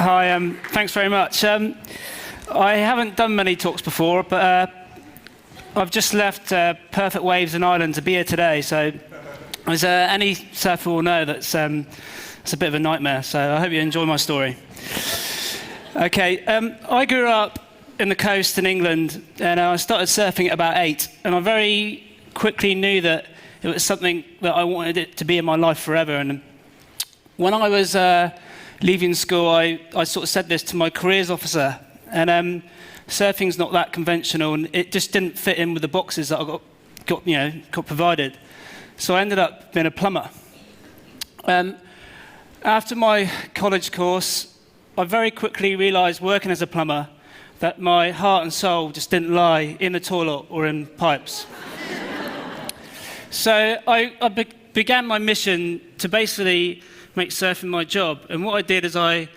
Hi, thanks very much. I haven't done many talks before, but I've just left perfect waves and islands to be here today. So, as any surfer will know, it's a bit of a nightmare. So I hope you enjoy my story. Okay, I grew up in the coast in England, and I started surfing at about 8. And I very quickly knew that it was something that I wanted it to be in my life forever. And when I was leaving school, I sort of said this to my careers officer. And surfing's not that conventional, and it just didn't fit in with the boxes that I got provided. So I ended up being a plumber. After my college course, I very quickly realized, working as a plumber, that my heart and soul just didn't lie in the toilet or in pipes. So I began my mission to basically make surfing my job. And what I did is I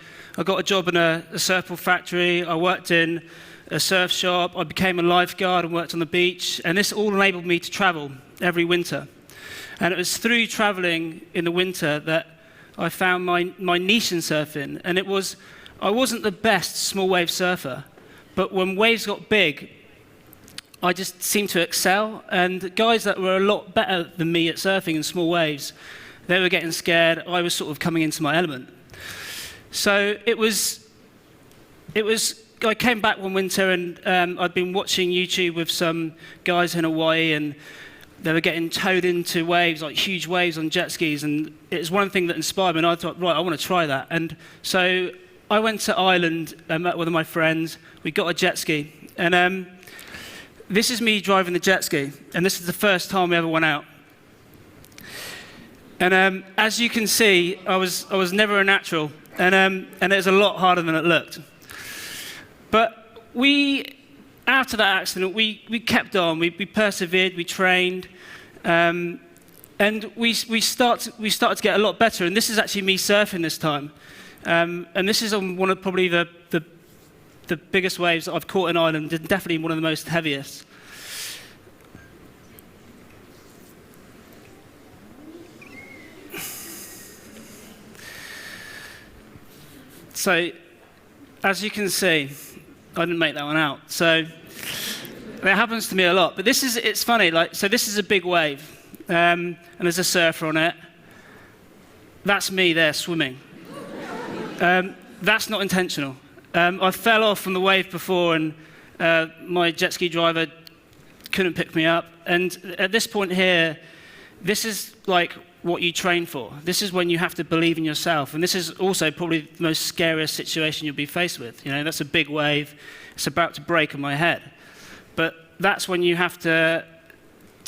got a job in a surfboard factory. I worked in a surf shop. I became a lifeguard and worked on the beach. And this all enabled me to travel every winter. And it was through traveling in the winter that I found my niche in surfing. And I wasn't the best small wave surfer, but when waves got big, I just seemed to excel. And guys that were a lot better than me at surfing in small waves, they were getting scared. I was sort of coming into my element. So I came back one winter, and I'd been watching YouTube with some guys in Hawaii, and they were getting towed into waves, like huge waves on jet skis, and it was one thing that inspired me, and I thought, right, I want to try that. And so I went to Ireland and met one of my friends. We got a jet ski, and this is me driving the jet ski, and this is the first time we ever went out. And as you can see, I was never a natural, and it was a lot harder than it looked. But after that accident, we kept on. We persevered. We trained, and we started to get a lot better. And this is actually me surfing this time, and this is on one of probably the biggest waves that I've caught in Ireland, and definitely one of the most heaviest. So, as you can see, I didn't make that one out. So, it happens to me a lot. But it's funny, so this is a big wave, and there's a surfer on it. That's me there swimming. That's not intentional. I fell off from the wave before, and my jet ski driver couldn't pick me up. And at this point here, this is like what you train for. This is when you have to believe in yourself. And this is also probably the most scariest situation you'll be faced with. That's a big wave. It's about to break on my head. But that's when you have to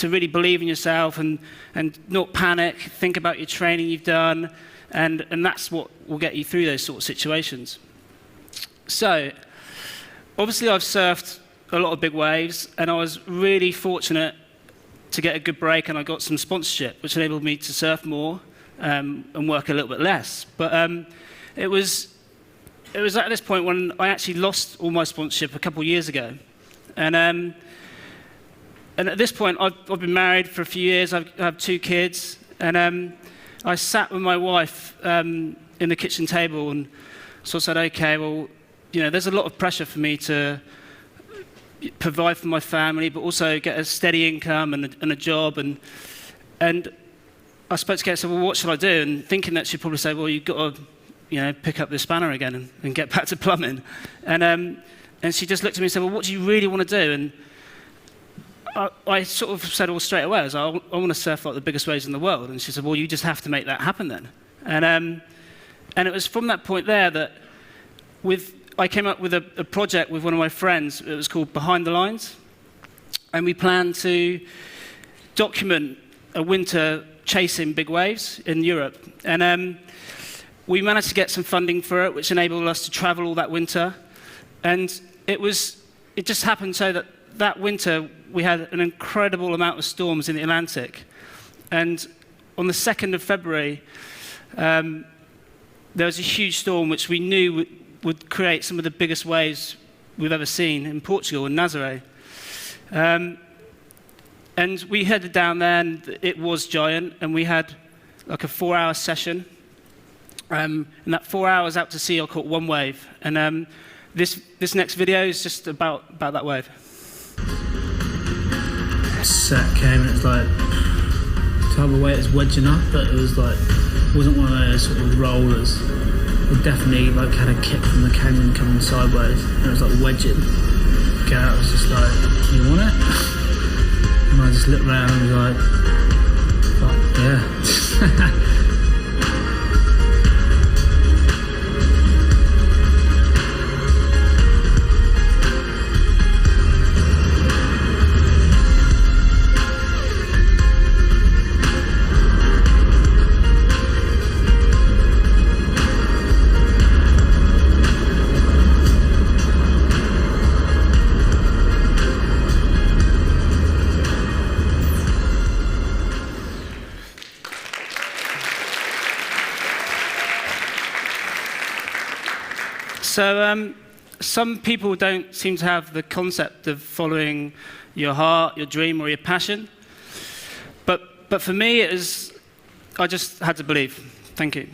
really believe in yourself and not panic, think about your training you've done, and that's what will get you through those sort of situations. So, obviously I've surfed a lot of big waves, and I was really fortunate to get a good break, and I got some sponsorship, which enabled me to surf more and work a little bit less. But it was at this point when I actually lost all my sponsorship a couple of years ago. And at this point, I've been married for a few years. I have 2 kids, and I sat with my wife in the kitchen table and sort of said, okay, well, there's a lot of pressure for me to provide for my family, but also get a steady income and a job. And I spoke to Kate and said, well, what should I do? And thinking that she'd probably say, well, you've got to pick up the spanner again and get back to plumbing. And she just looked at me and said, well, what do you really want to do? And I sort of said, well, straight away, I want to surf like the biggest waves in the world. And she said, well, you just have to make that happen then. And it was from that point there that I came up with a project with one of my friends. It was called Behind the Lines. And we planned to document a winter chasing big waves in Europe. And we managed to get some funding for it, which enabled us to travel all that winter. And it just happened so that winter we had an incredible amount of storms in the Atlantic. And on the 2nd of February, there was a huge storm which we knew would create some of the biggest waves we've ever seen in Portugal, in Nazaré. And we headed down there, and it was giant, and we had like a 4-hour session And that 4 hours out to sea, I caught one wave. And this next video is just about that wave. Set came and it was like, the type of way it was wedging up, but it was like, wasn't one of those sort of rollers. It definitely like had a kick from the canyon coming sideways, and it was like wedging. Garrett was just like, "Do you want it?" And I just looked around and was like, "Fuck yeah." So some people don't seem to have the concept of following your heart, your dream, or your passion. But for me, I just had to believe. Thank you.